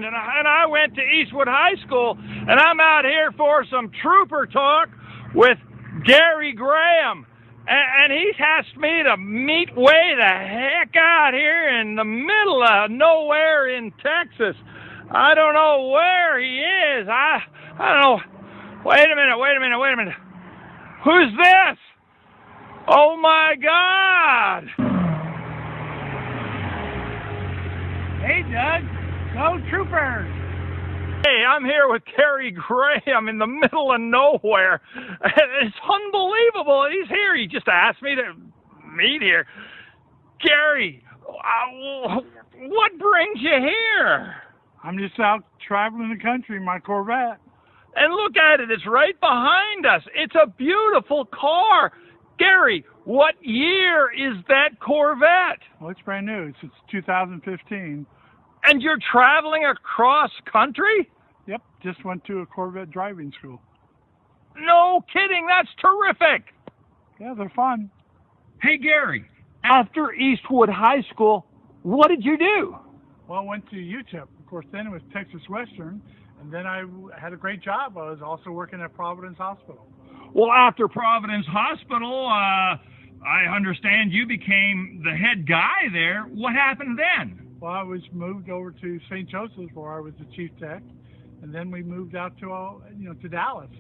Ireland, and I went to Eastwood High School, and I'm out here for some Trooper Talk with Gary Graham. And he's asked me to meet way the heck out here in the middle of nowhere in Texas. I don't know where he is. I don't know. Wait a minute. Who's this? Oh my God! Hey Doug, go Troopers! Hey, I'm here with Gary Graham in the middle of nowhere. It's unbelievable. He's here. He just asked me to meet here. Gary, what brings you here? I'm just out traveling the country in my Corvette. And look at it. It's right behind us. It's a beautiful car. Gary, what year is that Corvette? Well, it's brand new. It's 2015. And you're traveling across country? Yep, just went to a Corvette driving school. No kidding, that's terrific. Yeah, they're fun. Hey Gary, after Eastwood High School, what did you do? Well, I went to UTEP. Of course, then it was Texas Western, and then I had a great job. I was also working at Providence Hospital. Well, after Providence Hospital, I understand you became the head guy there. What happened then? Well, I was moved over to St. Joseph's where I was the chief tech, and then we moved out to Dallas.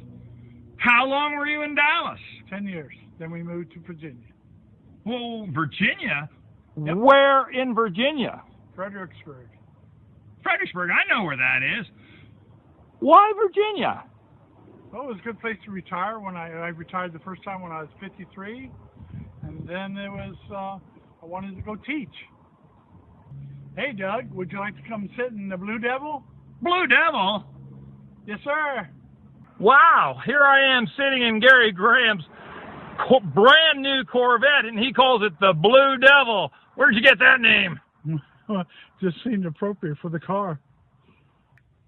How long were you in Dallas? 10 years. Then we moved to Virginia. Well, Virginia? Yep. Where in Virginia? Fredericksburg. Fredericksburg, I know where that is. Why Virginia? Well, it was a good place to retire. When I retired the first time when I was 53, and then it was I wanted to go teach. Hey, Doug, would you like to come sit in the Blue Devil? Blue Devil? Yes, sir. Wow, here I am sitting in Gary Graham's brand new Corvette, and he calls it the Blue Devil. Where'd you get that name? Just seemed appropriate for the car.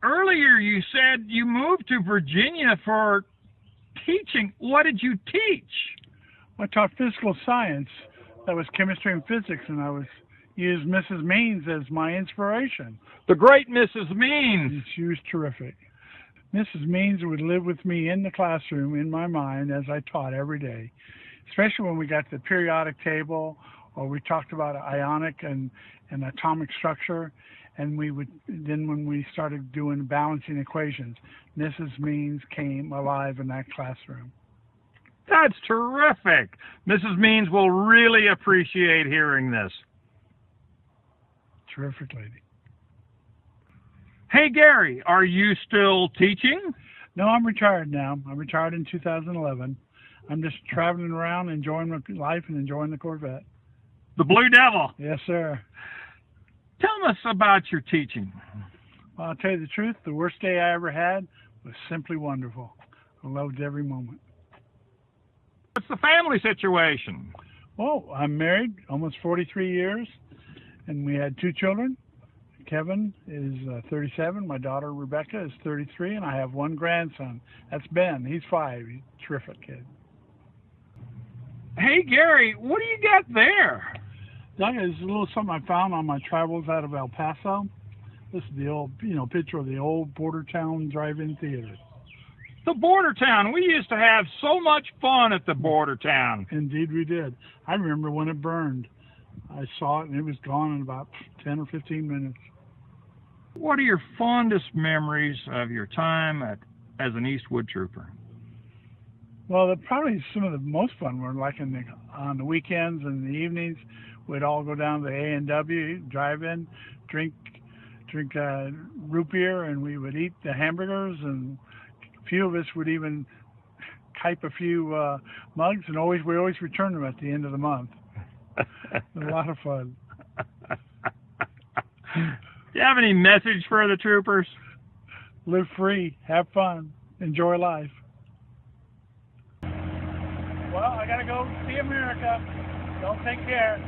Earlier you said you moved to Virginia for teaching. What did you teach? I taught physical science. That was chemistry and physics, and I used Mrs. Means as my inspiration. The great Mrs. Means. She was terrific. Mrs. Means would live with me in the classroom in my mind as I taught every day, especially when we got to the periodic table or we talked about ionic and atomic structure. And then when we started doing balancing equations, Mrs. Means came alive in that classroom. That's terrific. Mrs. Means will really appreciate hearing this. Terrific lady. Hey, Gary, are you still teaching? No, I'm retired now. I retired in 2011. I'm just traveling around, enjoying my life and enjoying the Corvette. The Blue Devil? Yes, sir. Tell us about your teaching. Well, I'll tell you the truth. The worst day I ever had was simply wonderful. I loved every moment. What's the family situation? Well, I'm married almost 43 years, and we had 2 children. Kevin is 37, my daughter Rebecca is 33, and I have 1 grandson. That's Ben. He's 5. He's a terrific kid. Hey, Gary, what do you got there? Doug, it's a little something I found on my travels out of El Paso. This is the old, picture of the old Border Town drive-in theater. The Border Town. We used to have so much fun at the Border Town. Indeed we did. I remember when it burned. I saw it and it was gone in about 10 or 15 minutes. What are your fondest memories of your time as an Eastwood trooper? Well, probably some of the most fun were like on the weekends and the evenings. We'd all go down to A&W, drive in, drink root beer, and we would eat the hamburgers, and a few of us would even type a few mugs, and we always return them at the end of the month. A lot of fun. Do you have any message for the troopers? Live free, have fun, enjoy life. Well, I gotta go see America. Y'all take care.